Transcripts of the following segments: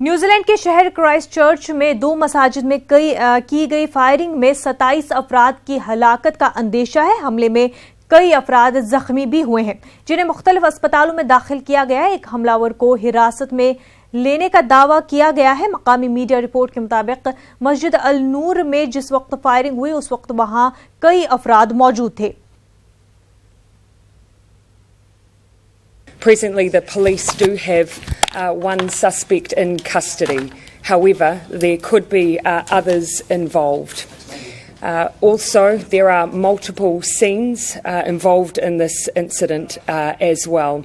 New Zealand के शहर Christchurch में 2 मसाजिद में की गई फायरिंग में 27 अफराद की हलाकत का अंदेशा है। हमले में कई अफराद जख्मी भी हुए हैं, जिन्हें मुख्तलिफ अस्पतालों में दाखिल किया गया है। एक हमलावर को हिरासत में लेने का दावा किया गया है। मकामी मीडिया रिपोर्ट के मुताबिक मस्जिद अल नूर में जिस वक्त फायरिंग हुई उस वक्त वहां कई अफराद मौजूद थे। Presently, the police do have one suspect in custody. However, there could be others involved. Also, there are multiple scenes involved in this incident as well,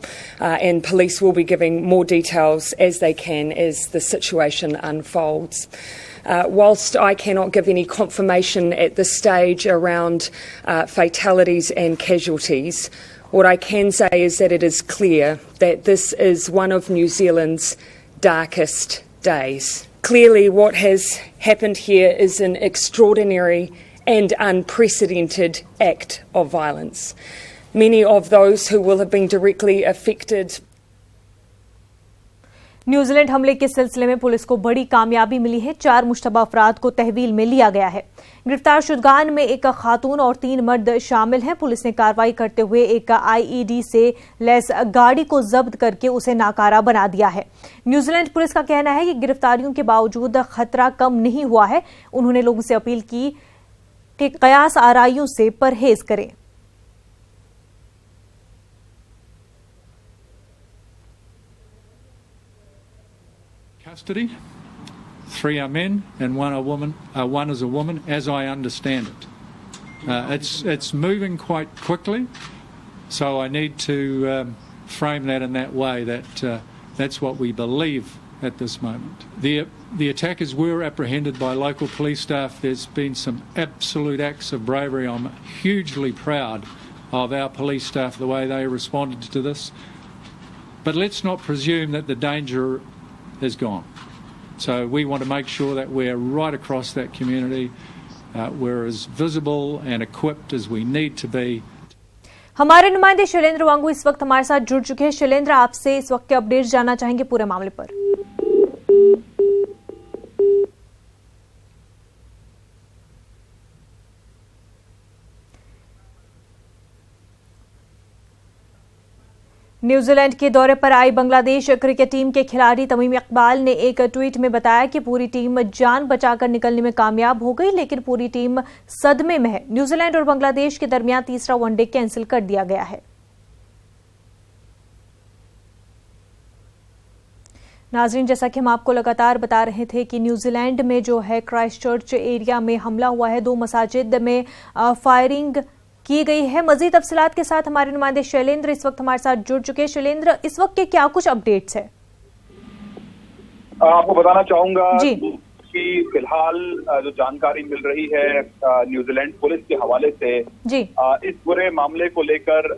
and police will be giving more details as they can as the situation unfolds. Whilst I cannot give any confirmation at this stage around fatalities and casualties, what I can say is that it is clear that this is one of New Zealand's darkest days. Clearly, what has happened here is an extraordinary and unprecedented act of violence. Many of those who will have been directly affected. New Zealand हमले के सिलसिले में police को बड़ी कामयाबी मिली है। 4 मुश्तबा अफराद को तहवील में लिया गया है। गिरफ्तार शुदगान में एक खातून और 3 मर्द शामिल हैं। पुलिस ने कार्रवाई करते हुए एक IED से लैस गाड़ी को जब्त करके उसे नाकारा बना दिया है। न्यूजीलैंड पुलिस का कहना है कि गिरफ्तारियों के बावजूद खतरा कम नहीं हुआ है। उन्होंने लोगों से अपील की कि कयास आराइयों से परहेज करें। Custody. 3 are men and 1 a woman. 1 is a woman, as I understand it. It's moving quite quickly, so I need to frame that in that way. That's what we believe at this moment. The attackers were apprehended by local police staff. There's been some absolute acts of bravery. I'm hugely proud of our police staff, the way they responded to this. But let's not presume that the danger is gone. So we want to make sure that we're right across that community. We're as visible and equipped as we need to be. हमारे नुमाइंदे शैलेंद्र वांगू इस वक्त हमारे साथ जुड़ चुके हैं। शैलेंद्र, आपसे इस वक्त के अपडेट्स जानना चाहेंगे पूरे मामले पर। न्यूजीलैंड के दौरे पर आई बांग्लादेश क्रिकेट टीम के खिलाड़ी तमीम इकबाल ने एक ट्वीट में बताया कि पूरी टीम जान बचाकर निकलने में कामयाब हो गई, लेकिन पूरी टीम सदमे में है। न्यूजीलैंड और बांग्लादेश के दरमियान तीसरा वनडे कैंसिल कर दिया गया है। नाजरीन, जैसा कि हम आपको लगातार बता रहे थे कि न्यूजीलैंड में जो है क्राइस्टचर्च एरिया में हमला हुआ है। 2 मसाजिद में फायरिंग की गई है। मजीद तफसीलात के साथ हमारे नुमाइंदे शैलेंद्र इस वक्त हमारे साथ जुड़ चुके हैं। शैलेंद्र, इस वक्त के क्या कुछ अपडेट्स हैं? आपको बताना चाहूंगा कि फिलहाल जो जानकारी मिल रही है न्यूजीलैंड पुलिस के हवाले से जी इस पूरे मामले को लेकर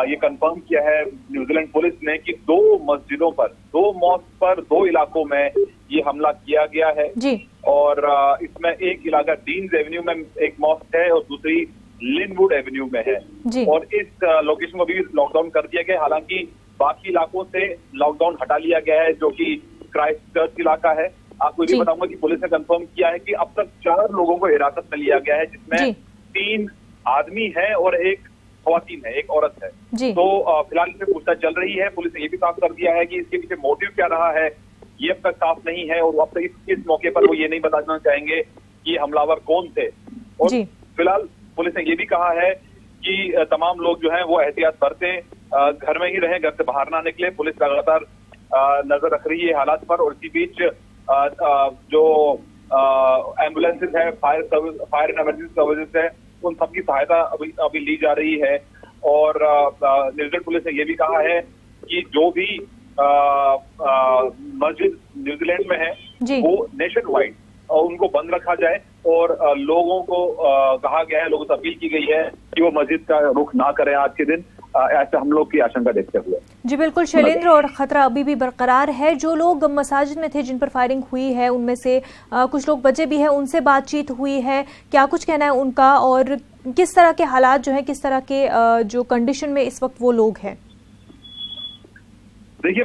ये कंफर्म किया है न्यूजीलैंड पुलिस ने कि 2 मस्जिदों पर 2 मॉस्क पर 2 इलाकों में ये हमला किया गया है जी। और इसमें एक इलाका डीन्स एवेन्यू में एक मॉस्क है और दूसरी लिनवुड एवेन्यू में है जी। और इस लोकेशन को भी लॉकडाउन कर दिया गया। हालांकि बाकी इलाकों से लॉकडाउन हटा लिया गया है, जो कि क्राइस्टचर्च इलाका है। आपको ये बताऊंगा कि पुलिस ने कंफर्म किया है कि अब तक 4 लोगों को हिरासत में लिया गया है, जिसमें 3 आदमी है और एक खवातीन है, एक औरत है। तो फिलहाल इसमें पूछताछ चल रही है। पुलिस ने ये भी साफ कर दिया है कि इसके पीछे मोटिव क्या रहा है ये अब तक साफ नहीं है, और अब तक इस मौके पर वो ये नहीं बताना चाहेंगे कि हमलावर कौन थे। और फिलहाल पुलिस ने ये भी कहा है कि तमाम लोग जो हैं वो एहतियात बरतें, घर में ही रहें, घर से बाहर ना निकले। पुलिस लगातार नजर रख रही है हालात पर, और इसी बीच जो एम्बुलेंसेज है, फायर एंड इमरजेंसी सर्विसेज है, उन सबकी सहायता अभी ली जा रही है। और न्यूजीलैंड पुलिस ने ये भी कहा है कि जो भी मस्जिद न्यूजीलैंड में है वो नेशन वाइड उनको बंद रखा जाए, और लोगों को कहा गया है, लोगों से अपील की गई है कि वो मस्जिद का रुख ना करें आज के दिन, ऐसे हम लोग की आशंका देखते हुए। जी बिल्कुल शैलेंद्र, और खतरा अभी भी बरकरार है। जो लोग मसाजिद में थे जिन पर फायरिंग हुई है उनमें से कुछ लोग बचे भी हैं, उनसे बातचीत हुई है, क्या कुछ कहना है उनका, और किस तरह के हालात जो है, किस तरह के जो कंडीशन में इस वक्त वो लोग हैं? देखिए,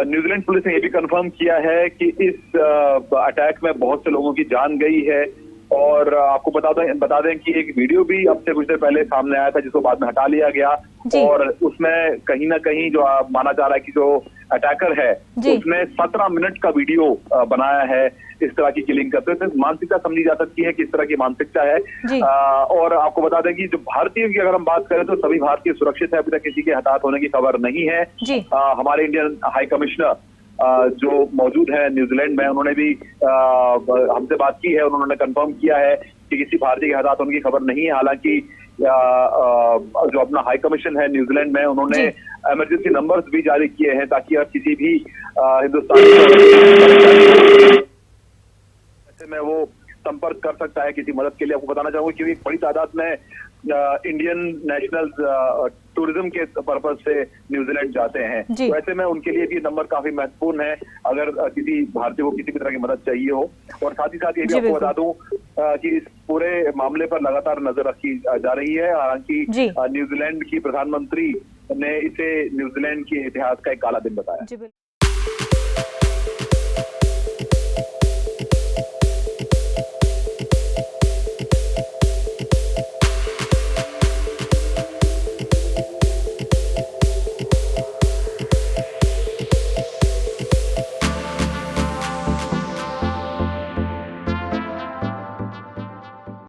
न्यूजीलैंड पुलिस ने ये भी कंफर्म किया है कि इस अटैक में बहुत से लोगों की जान गई है। और आपको बता दें कि एक वीडियो भी अब से कुछ देर पहले सामने आया था, जिसको बाद में हटा लिया गया। और उसमें कहीं ना कहीं जो माना जा रहा है कि जो अटैकर है उसने 17 मिनट का वीडियो बनाया है इस तरह की किलिंग करते हुए। तो मानसिकता समझी जा सकती है कि इस तरह की मानसिकता है। और आपको बता दें कि जो भारतीयों की अगर हम बात करें तो सभी भारतीय सुरक्षित है, अभी तक किसी के हताहत होने की खबर नहीं है। हमारे इंडियन हाई कमिश्नर जो मौजूद है न्यूजीलैंड में, उन्होंने भी हमसे बात की है। उन्होंने कंफर्म किया है कि किसी भारतीय के हताहत होने की खबर नहीं है। हालांकि जो अपना हाई कमीशन है न्यूजीलैंड में, उन्होंने इमरजेंसी नंबर्स भी जारी किए हैं ताकि अगर किसी भी हिंदुस्तानी में वो संपर्क कर सकता है किसी मदद के लिए। आपको बताना चाहूंगा कि एक बड़ी तादाद में इंडियन नेशनल टूरिज्म के पर्पज से न्यूजीलैंड जाते हैं। तो ऐसे में उनके लिए भी नंबर काफी महत्वपूर्ण है अगर किसी भारतीय को किसी भी तरह की मदद चाहिए हो। और साथ ही साथ ये भी आपको बता दूं कि इस पूरे मामले पर लगातार नजर रखी जा रही है। हालांकि न्यूजीलैंड की प्रधानमंत्री ने इसे न्यूजीलैंड के इतिहास का एक काला दिन बताया।